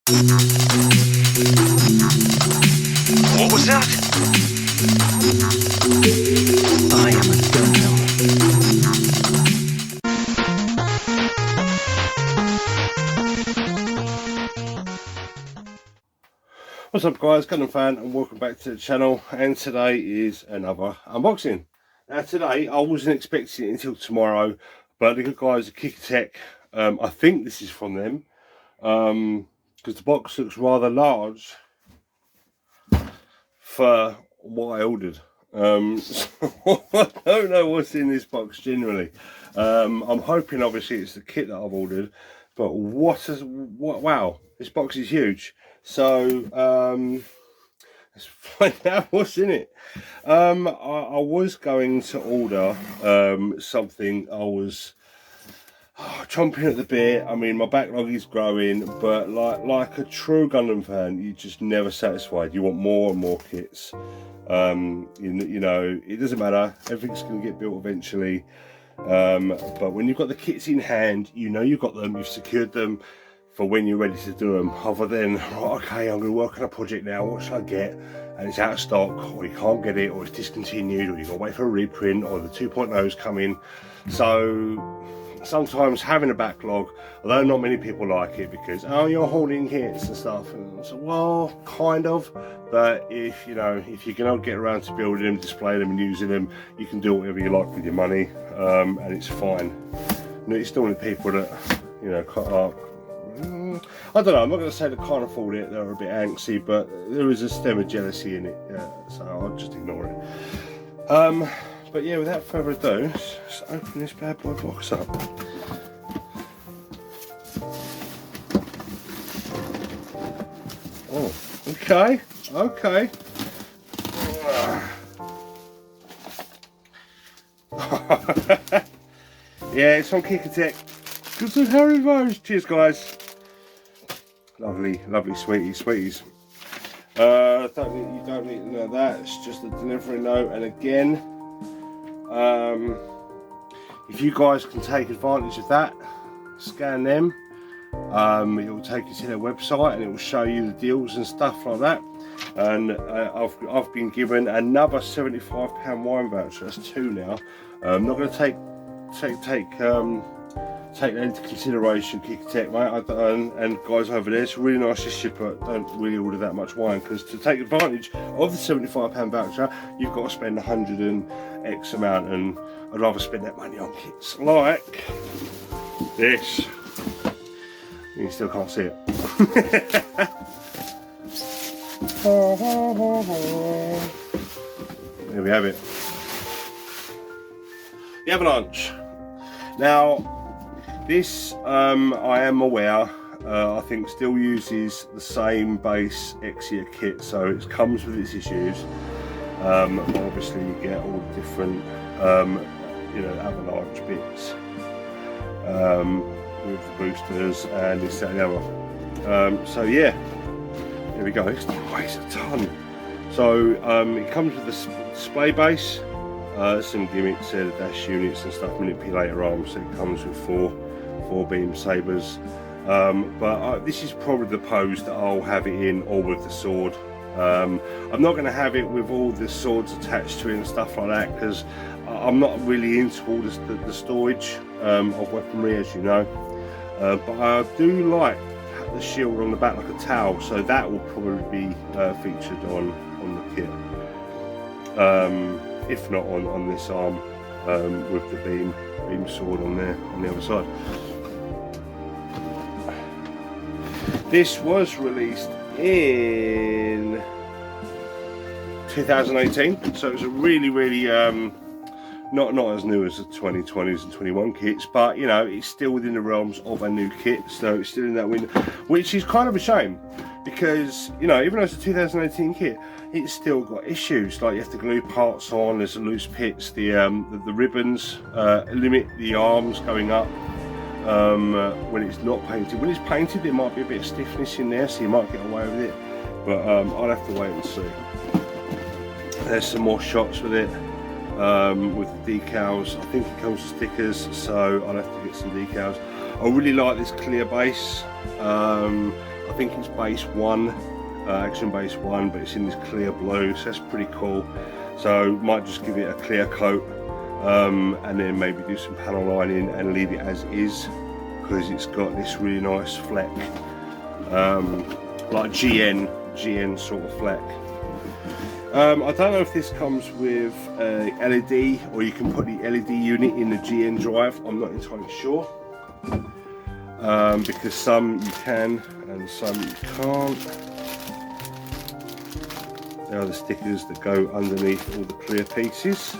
What was that? I am a Gundam. What's up guys, GundamFan, and welcome back to the channel. And today is another unboxing. Now today, I wasn't expecting it until tomorrow, but the good guys at Kikatek, I think this is from them, because the box looks rather large for what I ordered. So I don't know what's in this box generally. I'm hoping obviously it's the kit that I've ordered, but wow, this box is huge. So let's find out what's in it. I was going to order something. I was chomping at the bit. I mean, my backlog is growing, but like a true Gundam fan, you're just never satisfied. You want more and more kits. You know, it doesn't matter. Everything's going to get built eventually. But when you've got the kits in hand, you know you've got them. You've secured them for when you're ready to do them, other than, right, okay, I'm going to work on a project now, what should I get? And it's out of stock, or you can't get it, or it's discontinued, or you've got to wait for a reprint, or the 2.0's coming. So sometimes having a backlog, although not many people like it, because, oh, you're holding kits and stuff, and so, well, kind of, but if you're going to get around to building them, displaying them and using them, you can do whatever you like with your money, and it's fine. And it's still the people that, you know, I don't know, I'm not going to say they can't afford it, they're a bit angsty, but there is a stem of jealousy in it, so I'll just ignore it. But yeah, without further ado, let's open this bad boy box up. Oh, okay. Yeah, it's from Kikatek. Good to Harry Rose. Cheers, guys. Lovely, sweeties. You don't need to know that. It's just a delivery note. And again, if you guys can take advantage of that, scan them. It will take you to their website and it will show you the deals and stuff like that. And I've been given another £75 wine voucher. That's 2 now. I'm not going to take that into consideration, Kikatek, mate. And guys over there, it's a really nice ship, but don't really order that much wine, because to take advantage of the £75 voucher, you've got to spend 100 and X amount, and I'd rather spend that money on kits like this. You still can't see it. There we have it. The Avalanche. Now, this, I am aware, I think still uses the same base Exia kit, so it comes with its issues. But obviously you get all the different, Avalanche bits with the boosters and this, that, and the other. So yeah, there we go. This thing weighs a ton. So it comes with the display base, some gimmicks, dash units and stuff, manipulator arms. So it comes with four beam sabers, but this is probably the pose that I'll have it in, or with the sword. I'm not going to have it with all the swords attached to it and stuff like that, because I'm not really into all the storage of weaponry, as you know. But I do like the shield on the back like a towel, so that will probably be featured on the kit, if not on this arm, with the beam sword on there on the other side. This was released in 2018, so it's a really not as new as the 2020s and 21 kits, but you know, it's still within the realms of a new kit, so it's still in that window, which is kind of a shame, because you know, even though it's a 2018 kit, it's still got issues, like you have to glue parts on, there's loose pits, the ribbons limit the arms going up when it's not painted. When it's painted, there might be a bit of stiffness in there, so you might get away with it, but I'll have to wait and see. There's some more shots with it, with the decals. I think it comes with stickers, so I'll have to get some decals. I really like this clear base. I think it's base 1, action base 1, but it's in this clear blue, so that's pretty cool. So might just give it a clear coat, and then maybe do some panel lining and leave it as is, because it's got this really nice fleck, like GN sort of fleck. I don't know if this comes with a LED, or you can put the LED unit in the GN drive. I'm not entirely sure, because some you can and some you can't. There are the stickers that go underneath all the clear pieces.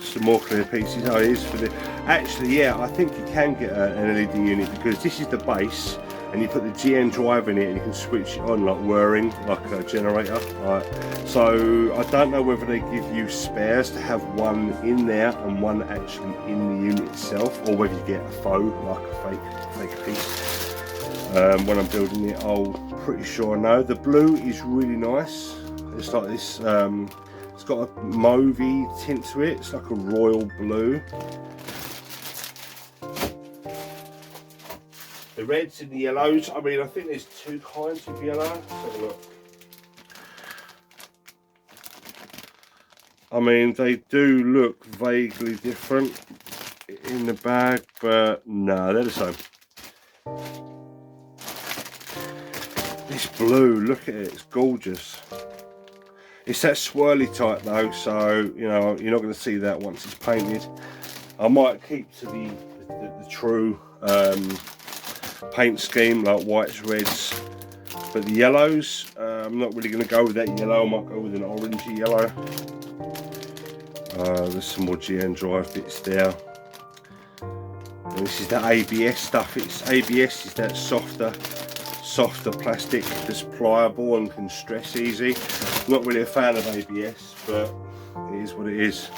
Some more clear pieces. Oh, it is for the... Actually, yeah, I think you can get an LED unit, because this is the base, and you put the GN drive in it, and you can switch it on like whirring, like a generator. Right. So I don't know whether they give you spares to have one in there and one actually in the unit itself, or whether you get a faux, like a fake piece. When I'm building it, I'll pretty sure I know. The blue is really nice. It's like this. It's got a mauvey tint to it. It's like a royal blue. The reds and the yellows, I mean, I think there's two kinds of yellow. Let's have a look. I mean, they do look vaguely different in the bag, but no, they're the same. This blue, look at it, it's gorgeous. It's that swirly type though, so, you know, you're not going to see that once it's painted. I might keep to the true paint scheme, like whites, reds, but the yellows, I'm not really going to go with that yellow. I might go with an orangey yellow. There's some more GN drive bits there, and this is the ABS stuff. It's ABS is that softer plastic that's pliable and can stress easy. Not really a fan of ABS, but it is what it is.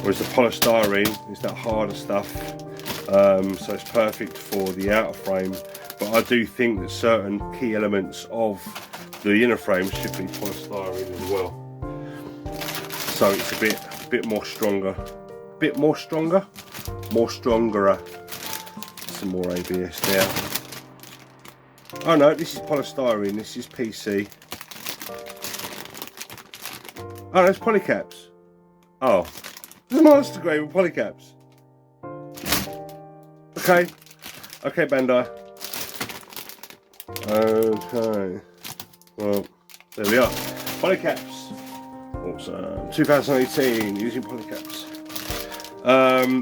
Whereas the polystyrene is that harder stuff. So it's perfect for the outer frame, but I do think that certain key elements of the inner frame should be polystyrene as well. So it's a bit more stronger, more stronger. Some more ABS there. Oh no, this is polystyrene. This is PC. Oh, that's polycaps. Oh, there's monster grade with polycaps. Okay, Bandai. Okay. Well, there we are. Polycaps. Awesome. 2018 using polycaps.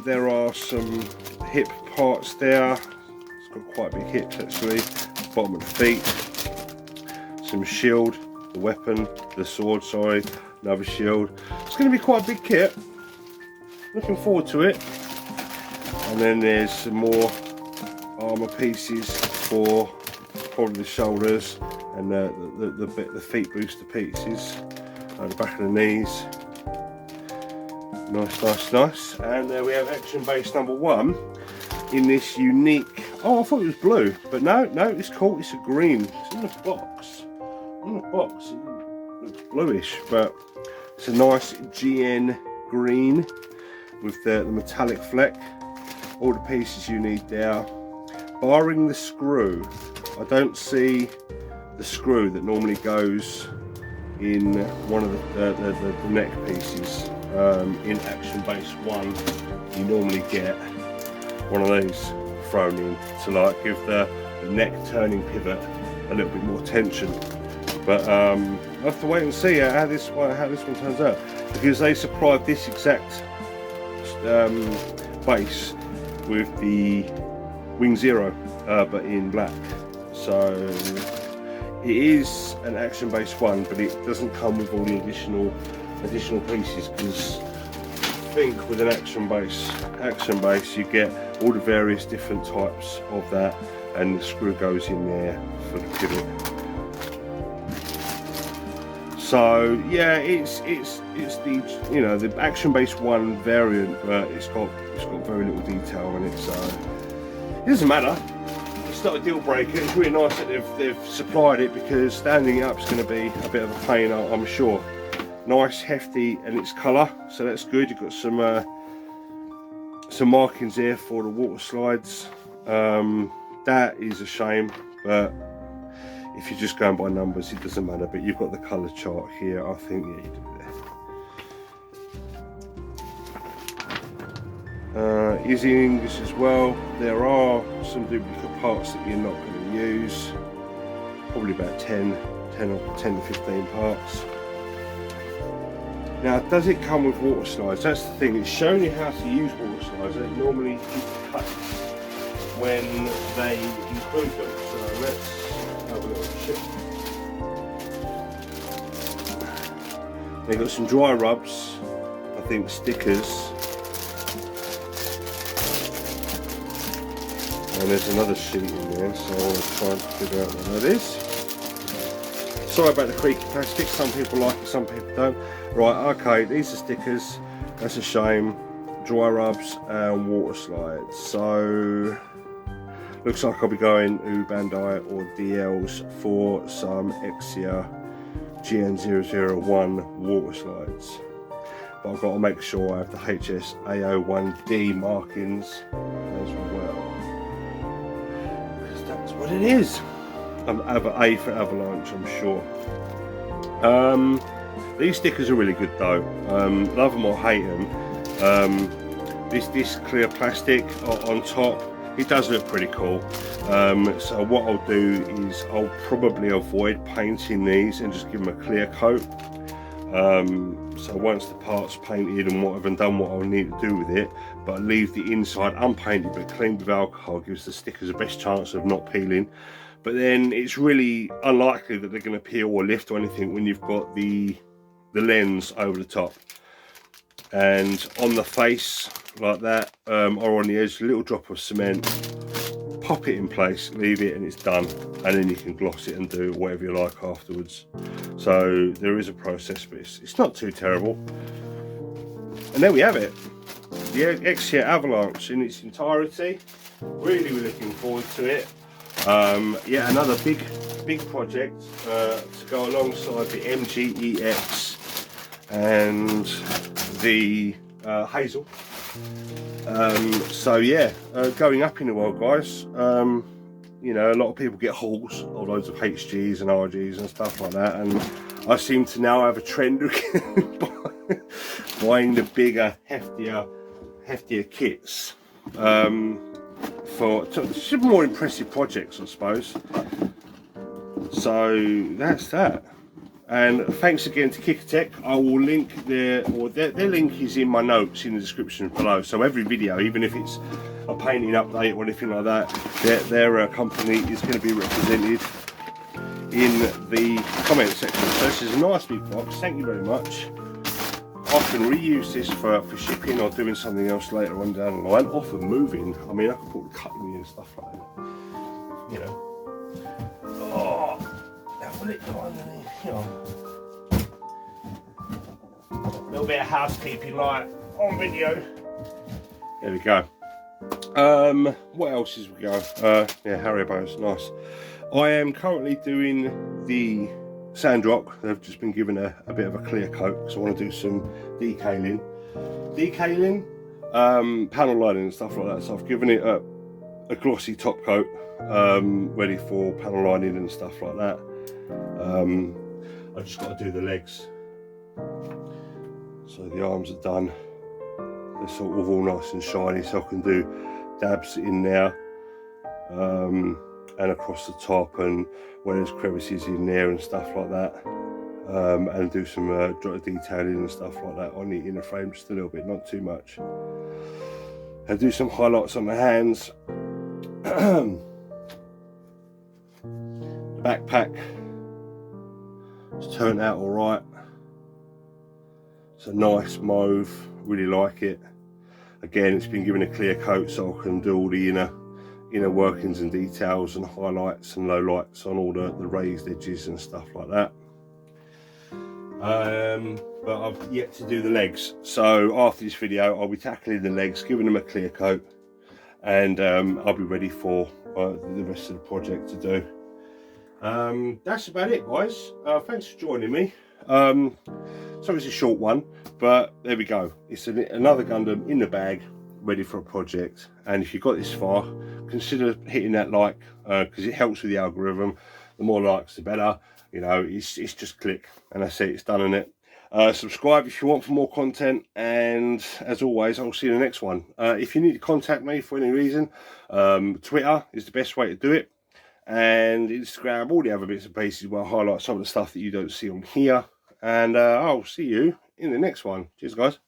There are some hip parts there. It's got quite big hips actually. Bottom of the feet. Some shield, the weapon, the sword. Sorry, another shield. It's going to be quite a big kit. Looking forward to it. And then there's some more armour pieces for probably the shoulders and the feet booster pieces, the back of the knees. Nice. And there we have action base number 1 in this unique. Oh, I thought it was blue, but no, it's cool. It's a green. It's in the box. It looks bluish, but it's a nice GN green with the metallic fleck. All the pieces you need there, barring the screw. I don't see the screw that normally goes in one of the neck pieces. In action base 1 you normally get one of these thrown in to like give the neck turning pivot a little bit more tension, but I'll have to wait and see how this one turns out, because they supplied this exact base with the Wing Zero, but in black. So it is an action base 1, but it doesn't come with all the additional pieces, because I think with an action base you get all the various different types of that, and the screw goes in there for the pivot. So yeah, it's the, you know, the action base 1 variant, but it's got very little detail on it, so it doesn't matter. It's not a deal breaker. It's really nice that they've supplied it, because standing it up is going to be a bit of a pain, I'm sure. Nice, hefty, and its colour, so that's good. You've got some markings there for the water slides. That is a shame, but if you're just going by numbers, it doesn't matter. But you've got the colour chart here. I think, yeah, you do there. Using English as well. There are some duplicate parts that you're not going to use. Probably about 10 to 15 parts. Now, does it come with water slides? That's the thing. It's showing you how to use water slides. They normally cut when they include them. So let's have a little check. They've got some dry rubs, I think stickers, and there's another sheet in there, so I'll try and figure out what that is. Sorry about the creaky plastic, some people like it, some people don't. Right, okay, these are stickers, that's a shame. Dry rubs and water slides. So, looks like I'll be going to Bandai or DL's for some Exia GN001 water slides. But I've got to make sure I have the HSAO1D markings as well. Because that's what it is. A for Avalanche, I'm sure. These stickers are really good though. Love them or hate them. This clear plastic on top, it does look pretty cool. So what I'll do is I'll probably avoid painting these and just give them a clear coat. So once the part's painted and whatever and done what I'll need to do with it, but leave the inside unpainted but cleaned with alcohol, gives the stickers the best chance of not peeling. But then it's really unlikely that they're going to peel or lift or anything when you've got the lens over the top. And on the face like that, or on the edge, a little drop of cement, pop it in place, leave it, and it's done. And then you can gloss it and do whatever you like afterwards. So there is a process, but it's not too terrible. And there we have it, the Exia Avalanche in its entirety. Really looking forward to it. Yeah, another big project to go alongside the MGEX and the Hazel. So yeah, going up in the world, guys. You know, a lot of people get hauls of loads of HGs and RGs and stuff like that, and I seem to now have a trend of buying the bigger, heftier kits. For some more impressive projects, I suppose. So that's that. And thanks again to Kikatek. I will link their link is in my notes in the description below. So every video, even if it's a painting update or anything like that, their company is going to be represented in the comment section. So this is a nice big box. Thank you very much. I can reuse this for shipping or doing something else later on down the line, or for moving. I mean, I can put the cutlery and stuff like that, you know. Oh, that will it go underneath, you know. A little bit of housekeeping like on video. There we go. What else is we go? Yeah, Haribo's nice. I am currently doing the Sandrock. They've just been given a bit of a clear coat, so I want to do some decaling, panel lining and stuff like that. So I've given it a glossy top coat, ready for panel lining and stuff like that. I just got to do the legs. So the arms are done. They're sort of all nice and shiny, so I can do dabs in there. And across the top and where there's crevices in there and stuff like that, and do some detailing and stuff like that on the inner frame, just a little bit, not too much, and do some highlights on the hands. The backpack it's turned out all right. It's a nice mauve, really like it. Again, it's been given a clear coat so I can do all the inner workings and details and highlights and low lights on all the raised edges and stuff like that. But I've yet to do the legs, so after this video I'll be tackling the legs, giving them a clear coat, and I'll be ready for the rest of the project to do. That's about it, guys. Thanks for joining me. So it's a short one, but there we go. It's another Gundam in the bag. ready for a project. And if you got this far, consider hitting that like, because it helps with the algorithm. The more likes, the better. You know, it's just click, and that's it. It's done, in it. Subscribe if you want for more content, and as always, I'll see you in the next one. If you need to contact me for any reason, Twitter is the best way to do it, and Instagram, all the other bits and pieces where I highlight some of the stuff that you don't see on here. And I'll see you in the next one. Cheers, guys.